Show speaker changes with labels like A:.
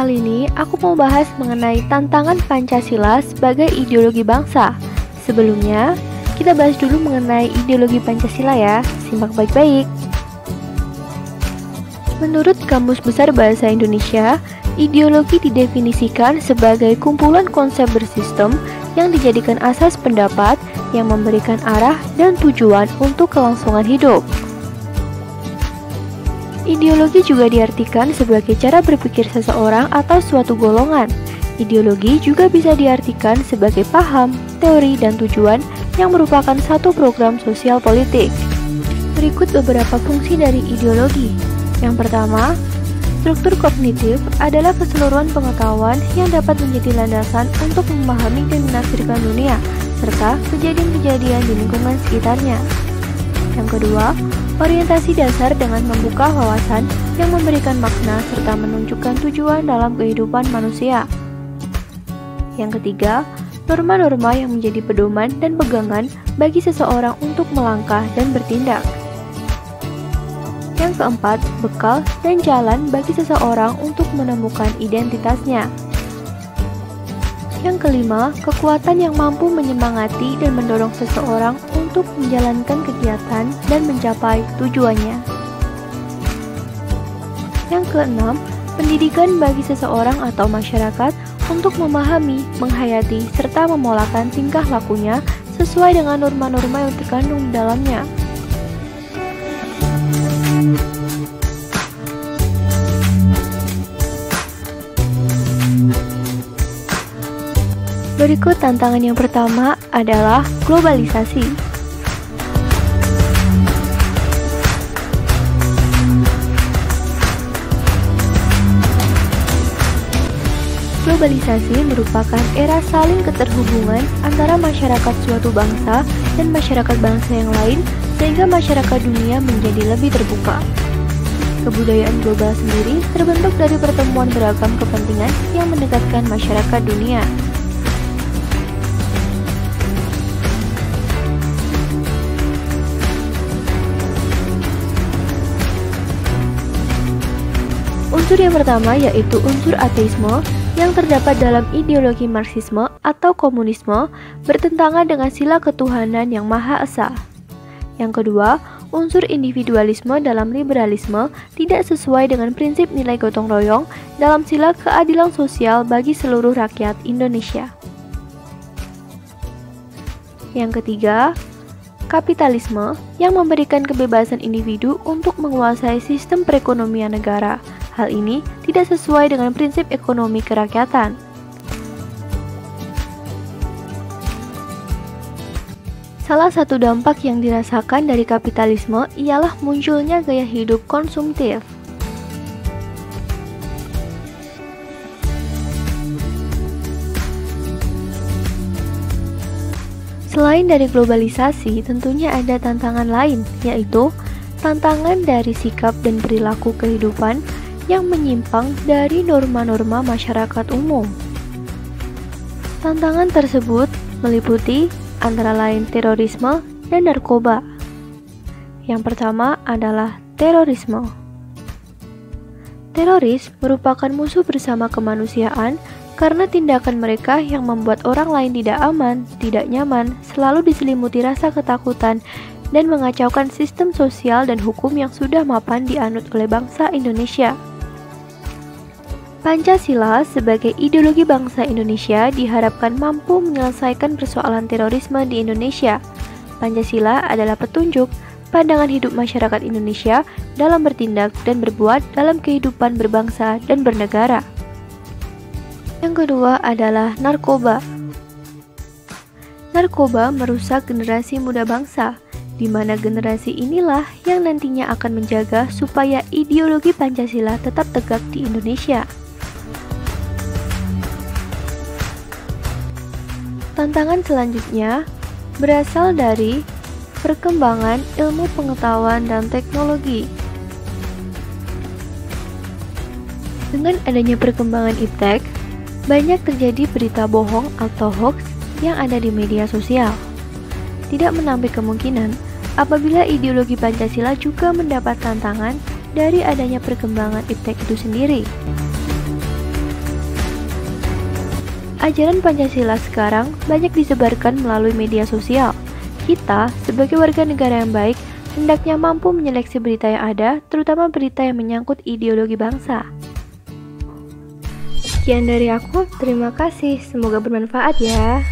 A: Kali ini aku mau bahas mengenai tantangan Pancasila sebagai ideologi bangsa. Sebelumnya, kita bahas dulu mengenai ideologi Pancasila ya. Simak baik-baik. Menurut Kamus Besar Bahasa Indonesia, ideologi didefinisikan sebagai kumpulan konsep bersistem yang dijadikan asas pendapat yang memberikan arah dan tujuan untuk kelangsungan hidup. Ideologi juga diartikan sebagai cara berpikir seseorang atau suatu golongan. Ideologi juga bisa diartikan sebagai paham, teori, dan tujuan yang merupakan satu program sosial politik. Berikut beberapa fungsi dari ideologi. Yang pertama, struktur kognitif adalah keseluruhan pengetahuan yang dapat menjadi landasan untuk memahami dan menafsirkan dunia, serta kejadian-kejadian di lingkungan sekitarnya. Yang kedua, orientasi dasar dengan membuka wawasan yang memberikan makna serta menunjukkan tujuan dalam kehidupan manusia. Yang ketiga, norma-norma yang menjadi pedoman dan pegangan bagi seseorang untuk melangkah dan bertindak. Yang keempat, bekal dan jalan bagi seseorang untuk menemukan identitasnya. Yang kelima, kekuatan yang mampu menyemangati dan mendorong seseorang untuk menjalankan kegiatan dan mencapai tujuannya. Yang keenam, pendidikan bagi seseorang atau masyarakat untuk memahami, menghayati, serta memolakan tingkah lakunya sesuai dengan norma-norma yang terkandung di dalamnya. Berikut tantangan yang pertama adalah globalisasi. Globalisasi merupakan era saling keterhubungan antara masyarakat suatu bangsa dan masyarakat bangsa yang lain, sehingga masyarakat dunia menjadi lebih terbuka. Kebudayaan global sendiri terbentuk dari pertemuan beragam kepentingan yang mendekatkan masyarakat dunia. Unsur yang pertama yaitu unsur ateisme yang terdapat dalam ideologi Marxisme atau komunisme bertentangan dengan sila ketuhanan yang Maha Esa. Yang kedua, unsur individualisme dalam liberalisme tidak sesuai dengan prinsip nilai gotong royong dalam sila keadilan sosial bagi seluruh rakyat Indonesia. Yang ketiga, kapitalisme yang memberikan kebebasan individu untuk menguasai sistem perekonomian negara. Hal ini tidak sesuai dengan prinsip ekonomi kerakyatan. Salah satu dampak yang dirasakan dari kapitalisme ialah munculnya gaya hidup konsumtif. Selain dari globalisasi, tentunya ada tantangan lain, yaitu tantangan dari sikap dan perilaku kehidupan yang menyimpang dari norma-norma masyarakat umum. Tantangan tersebut meliputi antara lain terorisme dan narkoba. Yang pertama adalah terorisme. Teroris merupakan musuh bersama kemanusiaan karena tindakan mereka yang membuat orang lain tidak aman, tidak nyaman, selalu diselimuti rasa ketakutan, dan mengacaukan sistem sosial dan hukum yang sudah mapan dianut oleh bangsa Indonesia. Pancasila sebagai ideologi bangsa Indonesia diharapkan mampu menyelesaikan persoalan terorisme di Indonesia. Pancasila adalah petunjuk pandangan hidup masyarakat Indonesia dalam bertindak dan berbuat dalam kehidupan berbangsa dan bernegara. Yang kedua adalah narkoba. Narkoba merusak generasi muda bangsa, di mana generasi inilah yang nantinya akan menjaga supaya ideologi Pancasila tetap tegak di Indonesia. Tantangan selanjutnya berasal dari perkembangan ilmu pengetahuan dan teknologi. Dengan adanya perkembangan iptek, banyak terjadi berita bohong atau hoax yang ada di media sosial. Tidak menampik kemungkinan apabila ideologi Pancasila juga mendapat tantangan dari adanya perkembangan iptek itu sendiri. Ajaran Pancasila sekarang banyak disebarkan melalui media sosial. Kita, sebagai warga negara yang baik, hendaknya mampu menyeleksi berita yang ada, terutama berita yang menyangkut ideologi bangsa. Sekian dari aku, terima kasih. Semoga bermanfaat ya.